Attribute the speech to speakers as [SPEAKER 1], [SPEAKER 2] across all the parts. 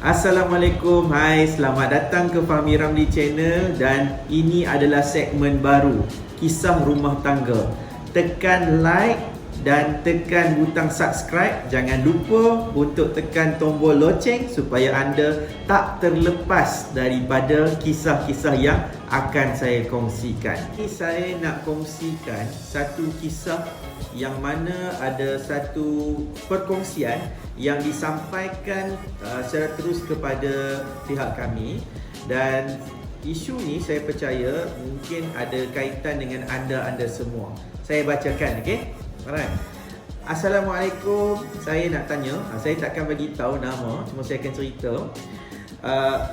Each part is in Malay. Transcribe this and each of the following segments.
[SPEAKER 1] Assalamualaikum, hai, selamat datang ke Fahmi Ramli Channel dan ini adalah segmen baru, Kisah Rumah Tangga. Tekan like dan tekan butang subscribe. Jangan lupa untuk tekan tombol loceng supaya anda tak terlepas daripada kisah-kisah yang akan saya kongsikan. Ini saya nak kongsikan satu kisah yang mana ada satu perkongsian yang disampaikan secara terus kepada pihak kami, dan isu ni saya percaya mungkin ada kaitan dengan anda semua. Saya bacakan, okey? Alright. Assalamualaikum. Saya nak tanya, saya takkan bagi tahu nama, cuma saya akan cerita.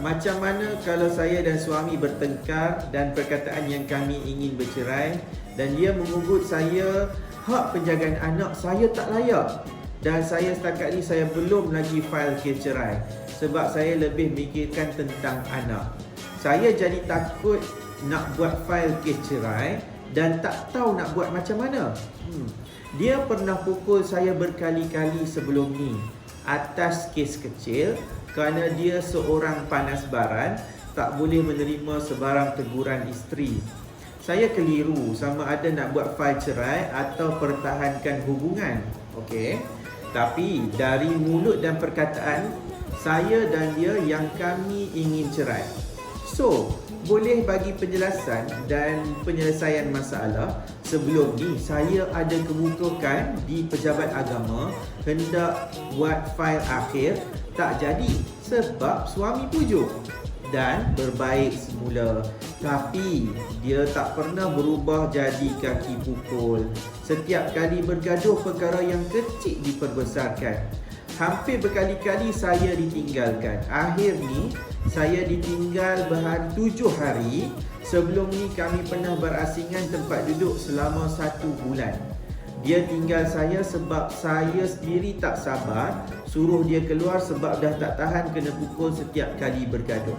[SPEAKER 1] Macam mana kalau saya dan suami bertengkar dan perkataan yang kami ingin bercerai dan dia mengugut saya hak penjagaan anak saya tak layak, dan saya setakat ni saya belum lagi file kes cerai sebab saya lebih fikirkan tentang anak. Saya jadi takut nak buat file kes cerai dan tak tahu nak buat macam mana. Dia pernah pukul saya berkali-kali sebelum ni atas kes kecil kerana dia seorang panas baran, tak boleh menerima sebarang teguran isteri. Saya keliru sama ada nak buat fail cerai atau pertahankan hubungan. Okey. Tapi dari mulut dan perkataan, saya dan dia yang kami ingin cerai. So, boleh bagi penjelasan dan penyelesaian masalah. Sebelum ni saya ada kebutuhan di pejabat agama hendak buat fail akhir, tak jadi sebab suami pujuk dan berbaik semula, tapi dia tak pernah berubah jadi kaki pukul. Setiap kali bergaduh perkara yang kecil diperbesarkan. Hampir berkali-kali saya ditinggalkan. Akhir ni saya ditinggal berhari 7 hari. Sebelum ni kami pernah berasingan tempat duduk selama 1 bulan. Dia tinggal saya sebab saya sendiri tak sabar suruh dia keluar sebab dah tak tahan kena pukul setiap kali bergaduh.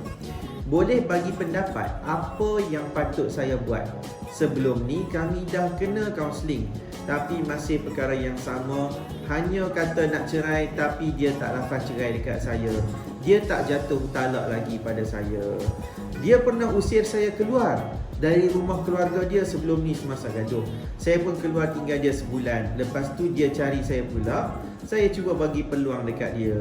[SPEAKER 1] Boleh bagi pendapat apa yang patut saya buat? Sebelum ni kami dah kena kaunseling, tapi masih perkara yang sama. Hanya kata nak cerai tapi dia tak lafaz cerai dekat saya. Dia tak jatuh talak lagi pada saya. Dia pernah usir saya keluar dari rumah keluarga dia sebelum ni semasa gaduh. Saya pun keluar tinggal dia sebulan. Lepas tu dia cari saya pula. Saya cuba bagi peluang dekat dia.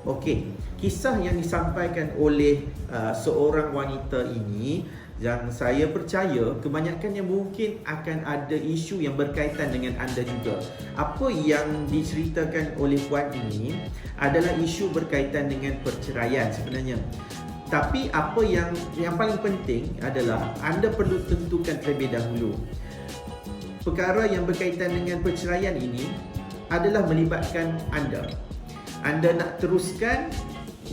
[SPEAKER 1] Okey, kisah yang disampaikan oleh seorang wanita ini yang saya percaya kebanyakannya mungkin akan ada isu yang berkaitan dengan anda juga. Apa yang diceritakan oleh puan ini adalah isu berkaitan dengan perceraian sebenarnya. Tapi apa yang paling penting adalah anda perlu tentukan terlebih dahulu. Perkara yang berkaitan dengan perceraian ini adalah melibatkan anda. Anda nak teruskan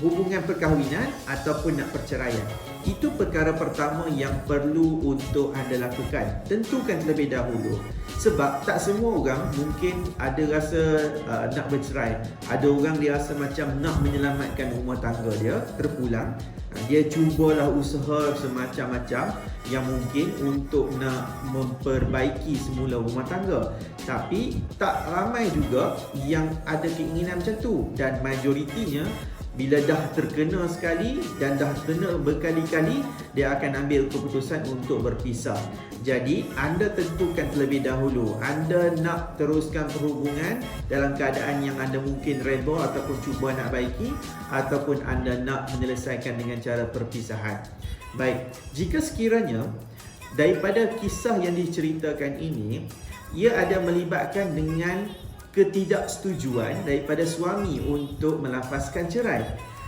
[SPEAKER 1] hubungan perkahwinan ataupun nak perceraian. Itu perkara pertama yang perlu untuk anda lakukan. Tentukan terlebih dahulu. Sebab tak semua orang mungkin ada rasa nak bercerai. Ada orang dia rasa macam nak menyelamatkan rumah tangga dia terpulang. Dia cubalah usaha semacam-macam yang mungkin untuk nak memperbaiki semula rumah tangga. Tapi tak ramai juga yang ada keinginan macam tu. Dan majoritinya bila dah terkena sekali dan dah kena berkali-kali, dia akan ambil keputusan untuk berpisah. Jadi, anda tentukan terlebih dahulu. Anda nak teruskan perhubungan dalam keadaan yang anda mungkin redha ataupun cuba nak baiki, ataupun anda nak menyelesaikan dengan cara perpisahan. Baik, jika sekiranya daripada kisah yang diceritakan ini, ia ada melibatkan dengan ketidaksetujuan daripada suami untuk melafazkan cerai.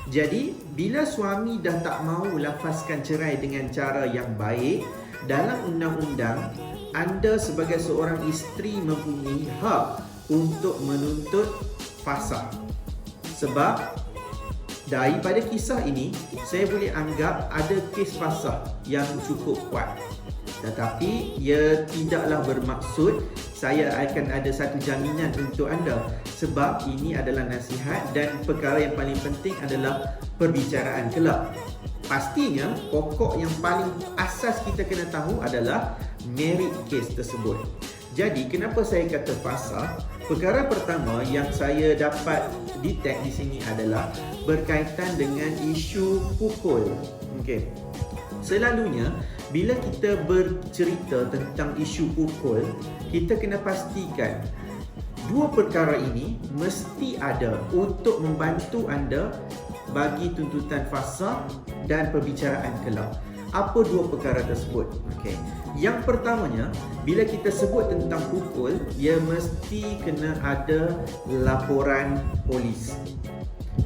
[SPEAKER 1] Jadi, bila suami dah tak mahu lafazkan cerai dengan cara yang baik, dalam undang-undang, anda sebagai seorang isteri mempunyai hak untuk menuntut fasakh. Sebab daripada kisah ini, saya boleh anggap ada kes fasakh yang cukup kuat. Tetapi ia tidaklah bermaksud saya akan ada satu jaminan untuk anda, sebab ini adalah nasihat dan perkara yang paling penting adalah perbicaraan kelak. Pastinya pokok yang paling asas kita kena tahu adalah merit case tersebut. Jadi kenapa saya kata fasakh? Perkara pertama yang saya dapat detect di sini adalah berkaitan dengan isu pukul. Okey. Selalunya bila kita bercerita tentang isu pukul, kita kena pastikan dua perkara ini mesti ada untuk membantu anda bagi tuntutan fasa dan perbicaraan kelak. Apa dua perkara tersebut? Okey. Yang pertamanya, bila kita sebut tentang pukul, ia mesti kena ada laporan polis.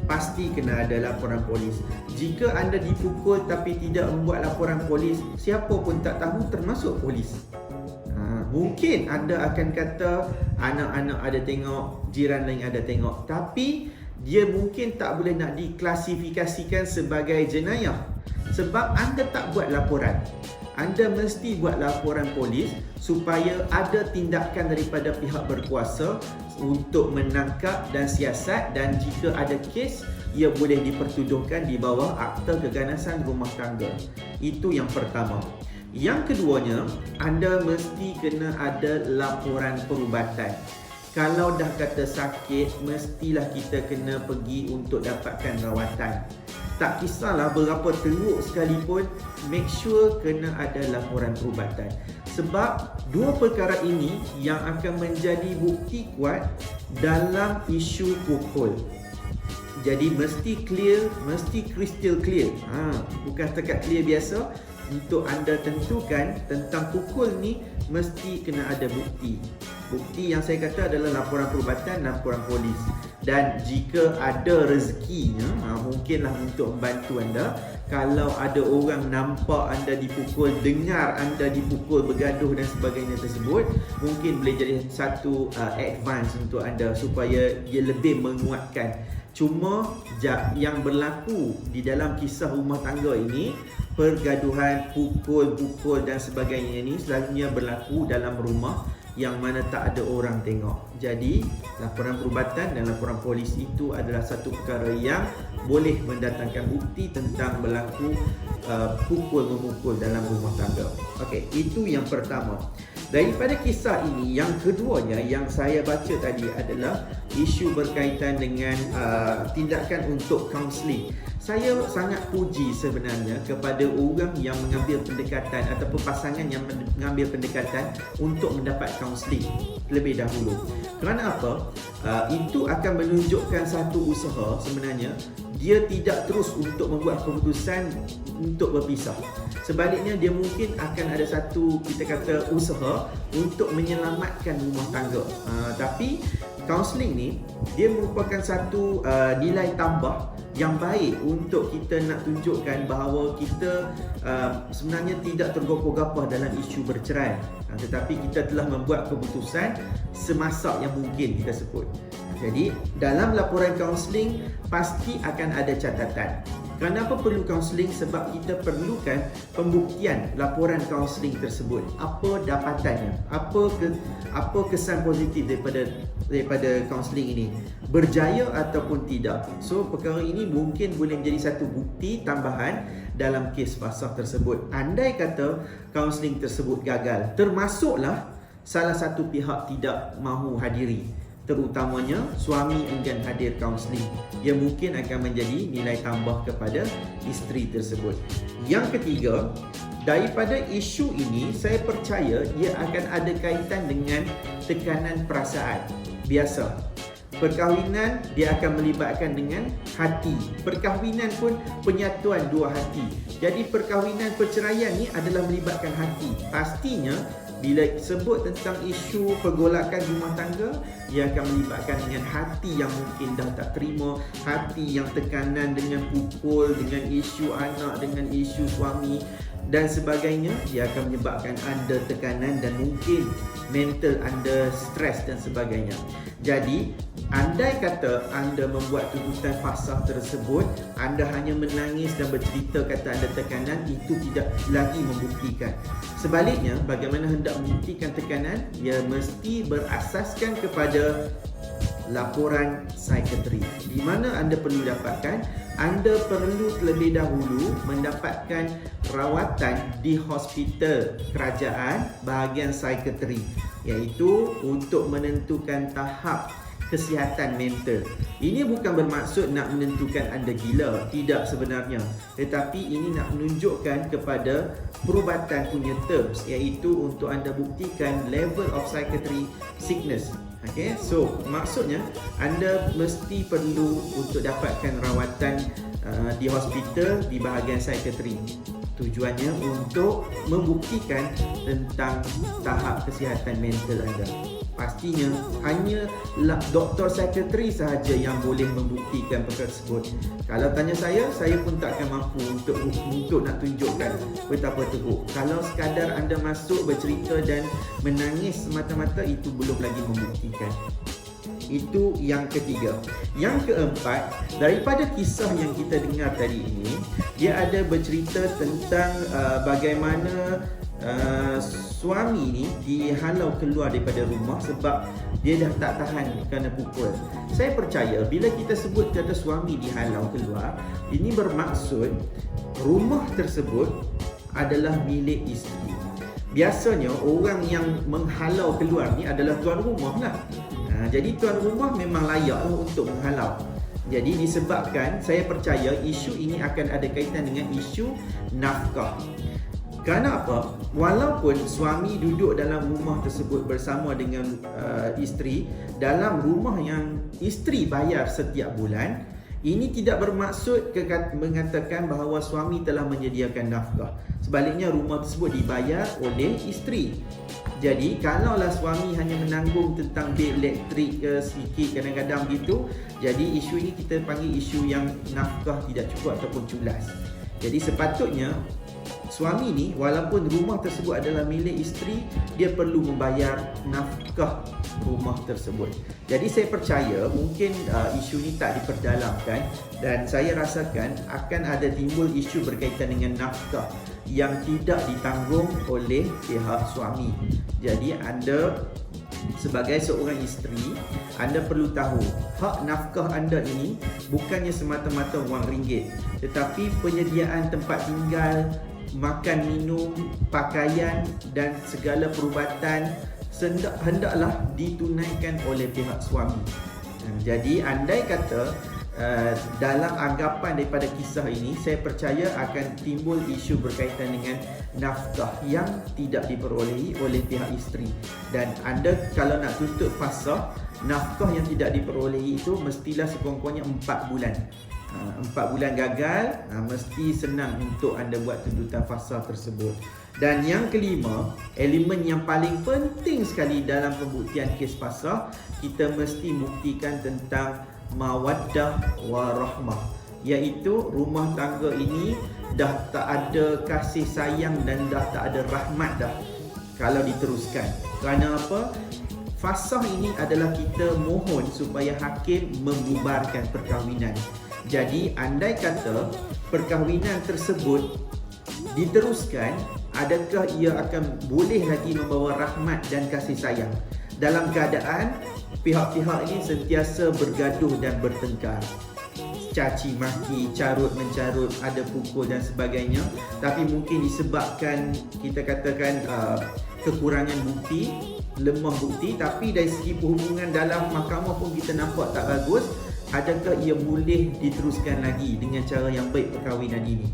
[SPEAKER 1] Pasti kena ada laporan polis. Jika anda dipukul tapi tidak membuat laporan polis, siapa pun tak tahu, termasuk polis. Mungkin anda akan kata anak-anak ada tengok, jiran lain ada tengok, tapi dia mungkin tak boleh nak diklasifikasikan sebagai jenayah sebab anda tak buat laporan. Anda mesti buat laporan polis supaya ada tindakan daripada pihak berkuasa untuk menangkap dan siasat, dan jika ada kes, ia boleh dipertuduhkan di bawah Akta Keganasan Rumah Tangga. Itu yang pertama. Yang keduanya, anda mesti kena ada laporan perubatan. Kalau dah kata sakit, mestilah kita kena pergi untuk dapatkan rawatan. Tak kisahlah berapa teruk sekalipun, make sure kena ada laporan perubatan. Sebab dua perkara ini yang akan menjadi bukti kuat dalam isu pukul. Jadi mesti clear, mesti crystal clear. Bukan setakat clear biasa. Untuk anda tentukan tentang pukul ni, mesti kena ada bukti. Bukti yang saya kata adalah laporan perubatan, laporan polis. Dan jika ada rezekinya, mungkinlah untuk membantu anda. Kalau ada orang nampak anda dipukul, dengar anda dipukul, bergaduh dan sebagainya tersebut, mungkin boleh jadi satu advance untuk anda supaya dia lebih menguatkan. Cuma yang berlaku di dalam kisah rumah tangga ini, pergaduhan, pukul dan sebagainya ini selalunya berlaku dalam rumah yang mana tak ada orang tengok. Jadi laporan perubatan dan laporan polis itu adalah satu perkara yang boleh mendatangkan bukti tentang berlaku pukul-memukul dalam rumah tangga. Okey, itu yang pertama. Daripada kisah ini, yang keduanya yang saya baca tadi adalah isu berkaitan dengan tindakan untuk kaunseling. Saya sangat puji sebenarnya kepada orang yang mengambil pendekatan ataupun pasangan yang mengambil pendekatan untuk mendapat kaunseling terlebih dahulu. Kerana apa? Itu akan menunjukkan satu usaha sebenarnya. Dia tidak terus untuk membuat keputusan untuk berpisah. Sebaliknya, dia mungkin akan ada satu, kita kata, usaha untuk menyelamatkan rumah tangga. Tapi kaunseling ni, dia merupakan satu nilai tambah yang baik untuk kita nak tunjukkan bahawa kita sebenarnya tidak tergopoh-gapoh dalam isu bercerai, tetapi kita telah membuat keputusan semasak yang mungkin kita sebut. Jadi dalam laporan kaunseling pasti akan ada catatan. Kenapa perlu kaunseling? Sebab kita perlukan pembuktian laporan kaunseling tersebut. Apa dapatannya? Apa kesan positif daripada kaunseling ini? Berjaya ataupun tidak? So perkara ini mungkin boleh menjadi satu bukti tambahan dalam kes fasakh tersebut. Andai kata kaunseling tersebut gagal, termasuklah salah satu pihak tidak mahu hadiri, terutamanya suami enggan hadir kaunseling, yang mungkin akan menjadi nilai tambah kepada isteri tersebut. Yang ketiga, daripada isu ini saya percaya ia akan ada kaitan dengan tekanan perasaan. Biasa, perkahwinan dia akan melibatkan dengan hati. Perkahwinan pun penyatuan dua hati. Jadi perkahwinan, perceraian ni adalah melibatkan hati. Pastinya bila sebut tentang isu pergolakan rumah tangga, ia akan melibatkan dengan hati yang mungkin dah tak terima, hati yang tekanan dengan pukul, dengan isu anak, dengan isu suami dan sebagainya. Ia akan menyebabkan anda tekanan dan mungkin mental anda stres dan sebagainya. Jadi andai kata anda membuat tuntutan fasakh tersebut, anda hanya menangis dan bercerita kata anda tekanan, itu tidak lagi membuktikan. Sebaliknya, bagaimana hendak membuktikan tekanan? Ia mesti berasaskan kepada laporan psikiatri, di mana anda perlu dapatkan anda perlu terlebih dahulu mendapatkan rawatan di hospital kerajaan bahagian psikiatri, iaitu untuk menentukan tahap kesihatan mental. Ini bukan bermaksud nak menentukan anda gila, tidak sebenarnya. Tetapi ini nak menunjukkan kepada perubatan punya terms, iaitu untuk anda buktikan level of psychiatry sickness. Okay, so maksudnya anda mesti perlu untuk dapatkan rawatan di hospital di bahagian psikiatri. Tujuannya untuk membuktikan tentang tahap kesihatan mental anda. Pastinya hanya doktor psikiatri sahaja yang boleh membuktikan perkara tersebut. Kalau tanya saya pun takkan mampu untuk nak tunjukkan betapa teruk. Kalau sekadar anda masuk bercerita dan menangis semata-mata, itu belum lagi membuktikan. Itu yang ketiga. Yang keempat, daripada kisah yang kita dengar tadi ini, dia ada bercerita tentang bagaimana suami ni dihalau keluar daripada rumah sebab dia dah tak tahan kerana pukul. Saya percaya bila kita sebut kata suami dihalau keluar, ini bermaksud rumah tersebut adalah milik isteri. Biasanya orang yang menghalau keluar ni adalah tuan rumah lah. Jadi tuan rumah memang layak untuk menghalau. Jadi disebabkan saya percaya isu ini akan ada kaitan dengan isu nafkah. Kerana apa? Walaupun suami duduk dalam rumah tersebut bersama dengan isteri, dalam rumah yang isteri bayar setiap bulan, ini tidak bermaksud mengatakan bahawa suami telah menyediakan nafkah. Sebaliknya rumah tersebut dibayar oleh isteri. Jadi kalaulah suami hanya menanggung tentang bil elektrik ke sikit kadang-kadang gitu, jadi isu ini kita panggil isu yang nafkah tidak cukup ataupun culas. Jadi sepatutnya suami ni walaupun rumah tersebut adalah milik isteri, dia perlu membayar nafkah rumah tersebut. Jadi saya percaya mungkin isu ni tak diperdalamkan dan saya rasakan akan ada timbul isu berkaitan dengan nafkah yang tidak ditanggung oleh pihak suami. Jadi anda sebagai seorang isteri, anda perlu tahu hak nafkah anda ini bukannya semata-mata wang ringgit, tetapi penyediaan tempat tinggal, makan minum, pakaian dan segala perubatan hendaklah ditunaikan oleh pihak suami. Jadi andai kata dalam anggapan daripada kisah ini, saya percaya akan timbul isu berkaitan dengan nafkah yang tidak diperolehi oleh pihak isteri. Dan anda kalau nak tuntut fasakh, nafkah yang tidak diperolehi itu mestilah sekurang-kurangnya 4 bulan. 4 bulan gagal, mesti senang untuk anda buat tuntutan fasakh tersebut. Dan yang kelima, elemen yang paling penting sekali dalam pembuktian kes fasakh, kita mesti buktikan tentang mawaddah warahmah, iaitu rumah tangga ini dah tak ada kasih sayang dan dah tak ada rahmat dah kalau diteruskan. Kerana apa? Fasakh ini adalah kita mohon supaya hakim membubarkan perkahwinan. Jadi andai kata perkahwinan tersebut diteruskan, adakah ia akan boleh lagi membawa rahmat dan kasih sayang dalam keadaan pihak-pihak ini sentiasa bergaduh dan bertengkar, caci maki, carut mencarut, ada pukul dan sebagainya. Tapi mungkin disebabkan kita katakan kekurangan bukti, lemah bukti, tapi dari segi perhubungan dalam mahkamah pun kita nampak tak bagus. Adakah ia boleh diteruskan lagi dengan cara yang baik perkahwinan ini?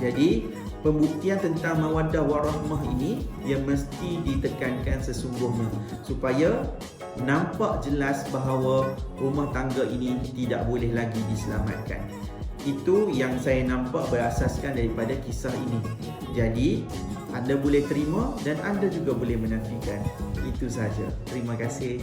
[SPEAKER 1] Jadi pembuktian tentang mawaddah warahmah ini yang mesti ditekankan sesungguhnya supaya nampak jelas bahawa rumah tangga ini tidak boleh lagi diselamatkan. Itu yang saya nampak berasaskan daripada kisah ini. Jadi anda boleh terima dan anda juga boleh menafikan. Itu sahaja. Terima kasih.